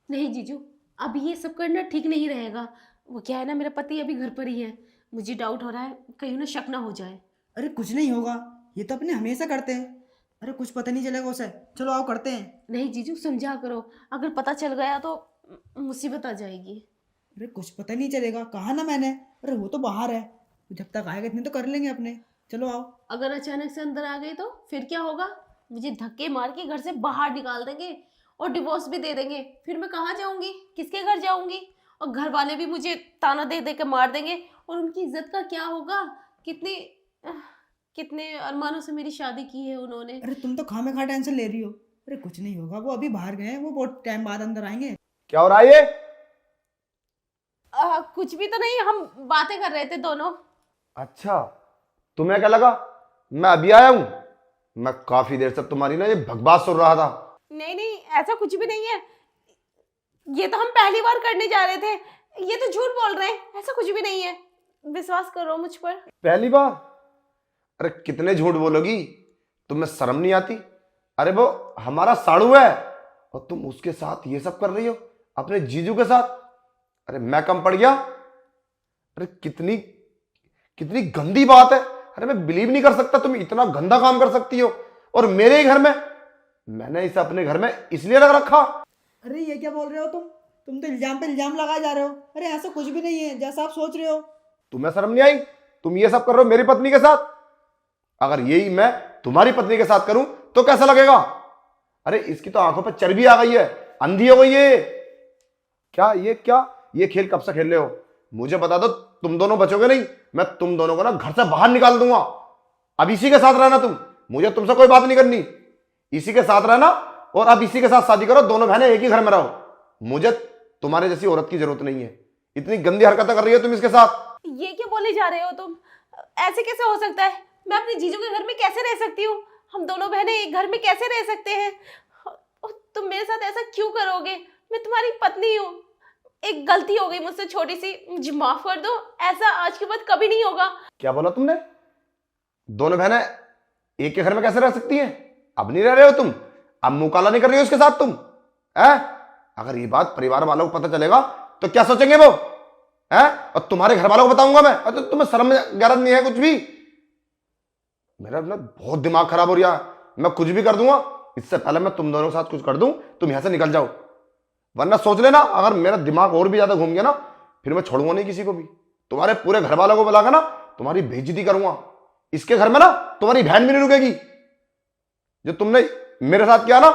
नहीं जीजू, अभी ये सब करना ठीक नहीं रहेगा। वो क्या है ना, मेरा पति अभी घर पर ही है। मुझे डाउट हो रहा है कहीं उन्हें शक ना हो जाए। अरे कुछ नहीं होगा, ये तो अपने हमेशा करते हैं। अरे कुछ पता नहीं चलेगा उसे। चलो आओ करते हैं। नहीं जीजू, समझा करो। अगर पता चल गया तो मुसीबत आ जाएगी। अरे कुछ पता नहीं चलेगा, कहा ना मैंने। अरे वो तो बाहर है, जब तक आएगा इतने तो कर लेंगे अपने। चलो आओ। अगर अचानक से अंदर आ गई तो फिर क्या होगा? मुझे धक्के मार के घर से बाहर निकाल देंगे और डिवोर्स भी दे देंगे। फिर मैं कहाँ जाऊंगी, किसके घर जाऊंगी? और घर वाले भी मुझे ताना दे दे के मार देंगे। और उनकी इज्जत का क्या होगा? कितने अह, कितने अरमानों से मेरी शादी की है उन्होंने। अरे तुम तो खामे खा टेंशन ले रही हो। अरे कुछ नहीं होगा, वो अभी बाहर गए हैं, वो बहुत टाइम बाद अंदर आएंगे। क्या हो रहा है ये? कुछ भी तो नहीं, हम बातें कर रहे थे दोनों। अच्छा, तुम्हें क्या लगा मैं अभी आया हूं? मैं काफी देर से तुम्हारी ना ये बकवास सुन रहा था। नहीं नहीं, ऐसा कुछ भी नहीं है। ये तो हम पहली बार करने जा रहे थे। ये तो झूठ बोल रहे हैं, ऐसा कुछ भी नहीं है। विश्वास करो मुझ पर। पहली बार? अरे कितने झूठ बोलोगी? तुम्हें शर्म नहीं आती? अरे वो हमारा साड़ू है और तुम उसके साथ ये सब कर रही हो, अपने जीजू के साथ। अरे मैं कम पड़ गया? अरे कितनी कितनी गंदी बात है। अरे मैं बिलीव नहीं कर सकता तुम इतना गंदा काम कर सकती हो, और मेरे ही घर में। मैंने इसे अपने घर में इसलिए रख रखा। अरे ये क्या बोल रहे हो तुम तो इल्जाम पे इल्जाम लगाए जा रहे हो। अरे ऐसा कुछ भी नहीं है जैसा आप सोच रहे हो। तुम्हें शर्म नहीं आई? तुम ये सब कर रहे हो मेरी पत्नी के साथ। अगर यही मैं तुम्हारी पत्नी के साथ करूं तो कैसा लगेगा? अरे इसकी तो आंखों पर चर्बी आ गई है, अंधी हो गई है। ये खेल कब से खेल रहे हो? मुझे बता दो, तुम दोनों बचोगे नहीं। मैं तुम दोनों को ना घर से बाहर निकाल दूंगा। अब इसी के साथ रहना तुम, मुझे तुमसे कोई बात नहीं करनी। इसी के साथ रहना और अब इसी के साथ शादी करो, दोनों बहनें एक ही घर में रहो। मुझे तुम्हारे जैसी औरत की जरूरत नहीं है। इतनी गंदी हरकतें कर रही हो तुम इसके साथ। ये क्या बोले जा रहे हो तुम? ऐसे कैसे हो सकता है? मैं अपने जीजू के घर में कैसे रह सकती हूँ? हम दोनों बहनें एक घर में कैसे रह सकते हैं? और तुम मेरे साथ ऐसा क्यों करोगे? मैं तुम्हारी पत्नी हूँ। एक गलती हो गई मुझसे छोटी सी, मुझे माफ कर दो। ऐसा आज के बाद कभी नहीं होगा। क्या बोला तुमने? दोनों बहनें एक के घर में कैसे रह सकती हैं? अब नहीं रह रहे हो तुम? अब मुंह काला नहीं कर रही हो इसके साथ तुम? है? अगर ये बात परिवार वालों को पता चलेगा तो क्या सोचेंगे वो? है? और तुम्हारे घर वालों को बताऊंगा मैं? और तो तुम्हें शर्म गैरत नहीं है कुछ भी? मेरा ना बहुत दिमाग खराब हो रहा है। मैं कुछ भी कर दूंगा, इससे पहले मैं तुम दोनों के साथ कुछ कर दूं तुम यहां से निकल जाओ। वरना सोच लेना, अगर मेरा दिमाग और भी ज्यादा घूम गया ना, फिर मैं छोड़ूंगा नहीं किसी को भी। तुम्हारे पूरे घर वालों को बुलाकर ना तुम्हारी बेइज्जती करूंगा। इसके घर में ना तुम्हारी बहन भी नहीं रुकेगी। जो तुमने मेरे साथ किया ना,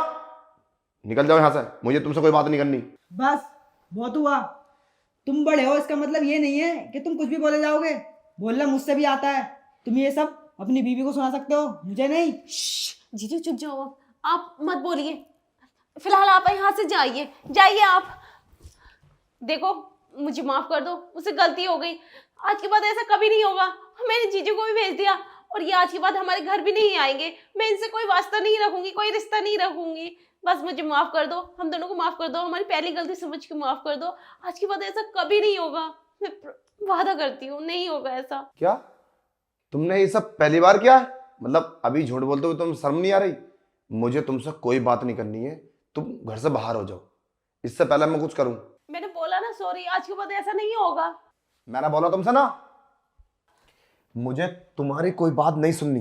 निकल जाओ यहां से, मुझे तुमसे कोई बात नहीं करनी। बस बहुत हुआ। तुम बड़े हो इसका मतलब ये नहीं है कि तुम कुछ भी बोले जाओगे। बोलना मुझसे भी आता है। तुम ये सब अपनी बीवी को सुना सकते हो, मुझे नहीं। जीजू चुप जाओ, आप मत बोलिए। फिलहाल आप यहाँ से जाइए, जाइए आप। देखो, मुझे माफ कर दो, मुझसे गलती हो गई। आज के बाद ऐसा कभी नहीं होगा। मैंने जीजू को भी भेज दिया और ये आज के बाद हमारे घर भी नहीं आएंगे। मैं इनसे कोई वास्ता नहीं रखूंगी, कोई रिश्ता नहीं रखूंगी। बस मुझे माफ कर दो, हम दोनों को माफ कर दो। हमारी पहली गलती समझ के माफ कर दो। आज के बाद ऐसा कभी नहीं होगा। मैं वादा करती हूँ, नहीं होगा ऐसा। क्या तुमने ये सब पहली बार किया है? मतलब अभी झूठ बोलते हुए तुम शर्म नहीं आ रही? मुझे तुमसे कोई बात नहीं करनी है, तुम घर से बाहर हो जाओ, इससे पहले मैं कुछ करूं। मैंने बोला ना सॉरी, आज के बाद ऐसा नहीं होगा। मैंने बोला तुमसे ना, मुझे तुम्हारी कोई बात नहीं सुननी।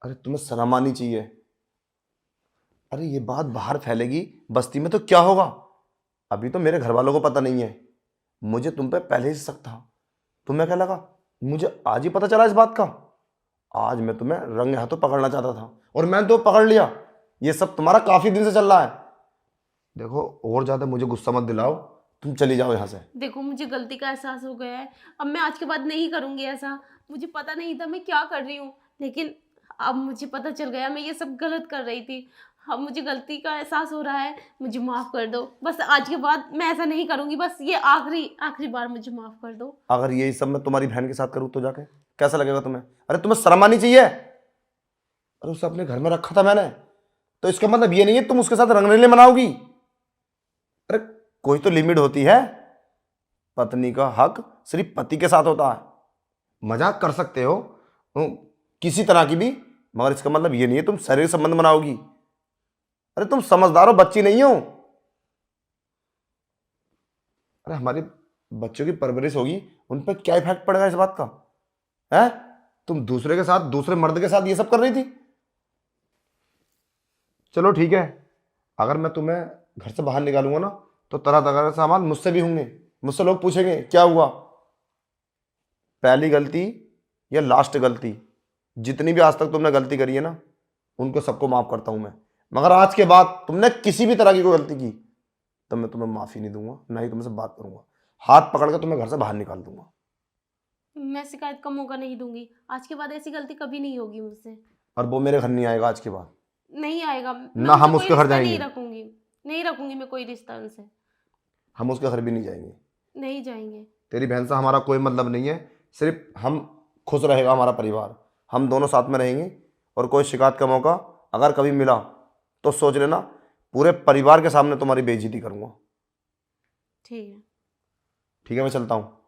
अरे तुम्हें शर्म आनी चाहिए। अरे ये बात बाहर फैलेगी बस्ती में तो क्या होगा? अभी तो मेरे घर वालों को पता नहीं है। मुझे तुम पे पहले ही शक था। तुम्हें क्या लगा मुझे आज ही पता चला इस बात का? आज मैं तुम्हें रंगे हाथों पकड़ना चाहता था और मैंने तो पकड़ लिया। ये सब तुम्हारा काफी दिन से चल रहा है। देखो, और ज्यादा मुझे गुस्सा मत दिलाओ, तुम चली जाओ यहाँ से। देखो, मुझे गलती का एहसास हो गया है। अब मैं आज के बाद नहीं करूंगी ऐसा। मुझे पता नहीं था मैं क्या कर रही हूँ, लेकिन अब मुझे पता चल गया मैं ये सब गलत कर रही थी। अब मुझे गलती का एहसास हो रहा है। मुझे माफ़ कर दो। बस आज के बाद मैं ऐसा नहीं करूंगी। बस ये आखिरी आखिरी बार मुझे माफ़ कर दो। अगर यही सब मैं तुम्हारी बहन के साथ करूँ तो जाके कैसा लगेगा तुम्हें? अरे तुम्हें शर्म आनी चाहिए। अरे उसे अपने घर में रखा था मैंने, तो इसका मतलब ये नहीं है तुम उसके साथ रंगरेले मनाओगी। अरे कोई तो लिमिट होती है। पत्नी का हक सिर्फ पति के साथ होता है। मजाक कर सकते हो किसी तरह की भी, मगर इसका मतलब ये नहीं है तुम शारीरिक संबंध बनाओगी। अरे तुम समझदार हो, बच्ची नहीं हो। अरे हमारे बच्चों की परवरिश होगी, उन पर क्या इफेक्ट पड़ेगा इस बात का? है तुम दूसरे के साथ, दूसरे मर्द के साथ ये सब कर रही थी। चलो ठीक है, अगर मैं तुम्हें घर से बाहर निकालूंगा ना तो तरह तरह के सवाल मुझसे भी होंगे, मुझसे लोग पूछेंगे क्या हुआ। पहली गलती या लास्ट गलती, जितनी भी आज तक तुमने गलती करी है ना, उनको सबको माफ करता हूं मैं, मगर आज के बाद तुमने किसी भी तरह की कोई गलती की तो मैं तुम्हें माफी नहीं दूंगा, ना ही तुमसे बात करूंगा, हाथ पकड़ कर तुम्हें घर से बाहर निकाल दूंगा। मैं शिकायत का मौका नहीं दूंगी, आज के बाद ऐसी गलती कभी नहीं होगी मुझसे। और वो मेरे घर नहीं आएगा आज के बाद। नहीं आएगा, मैं ना हम उनसे उसके कोई घर रिश्ता जाएंगे। नहीं रखूंगी मैं कोई रिश्ता उनसे। हम उसके घर भी नहीं जाएंगे। नहीं जाएंगे। तेरी बहन से हमारा कोई मतलब नहीं है, सिर्फ हम खुश रहेगा हमारा परिवार, हम दोनों साथ में रहेंगे। और कोई शिकायत का मौका अगर कभी मिला तो सोच लेना पूरे परिवार के सामने तुम्हारी बेइज्जती करूंगा। ठीक है। ठीक है, मैं चलता हूँ।